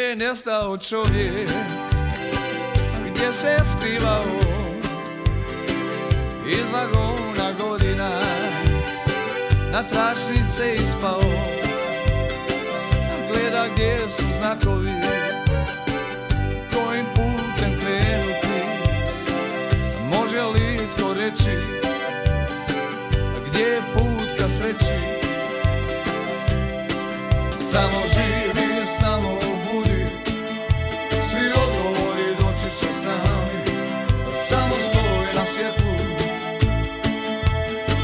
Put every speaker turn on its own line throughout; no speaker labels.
je nestao čovjek, gdje se skrivao iz vagona godina, na tračnice ispao, gleda gdje su znakovi, kojim putem krenuti. Može li tko reći gdje je put ka sreći? Samo živi, samo budi, svi odgovori doći će sami. Samo stoj na svjetlu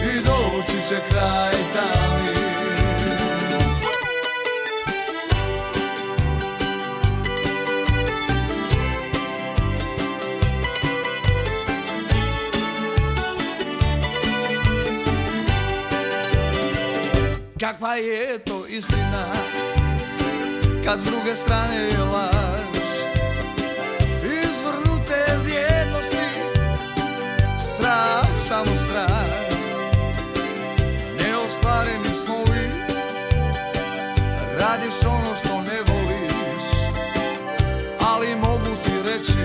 i doći će kraj tami. Kakva je to istina, kad s druge strane je laž, izvrnute vrijednosti, strah, samo strah, neostvareni snovi, radiš ono što ne voliš, ali mogu ti reći,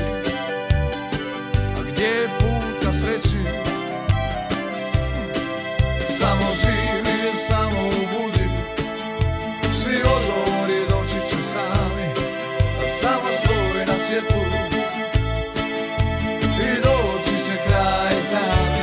a gdje je put ka sreći? Samo živi, samo budi, svi odgovori doći će sami. Samo stoj na svjetlu i doći će kraj tami.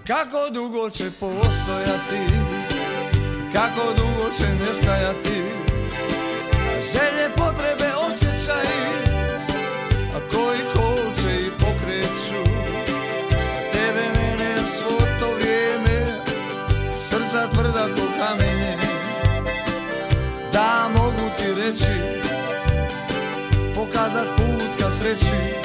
Kako dugo će postojati, kako dugo će nestajati želje, potrebe, osjećaji, a koji koče i pokreću tebe, mene, svo to vrijeme, srca tvrda ko kamenje. Da mogu ti reći, pokazat put ka sreći.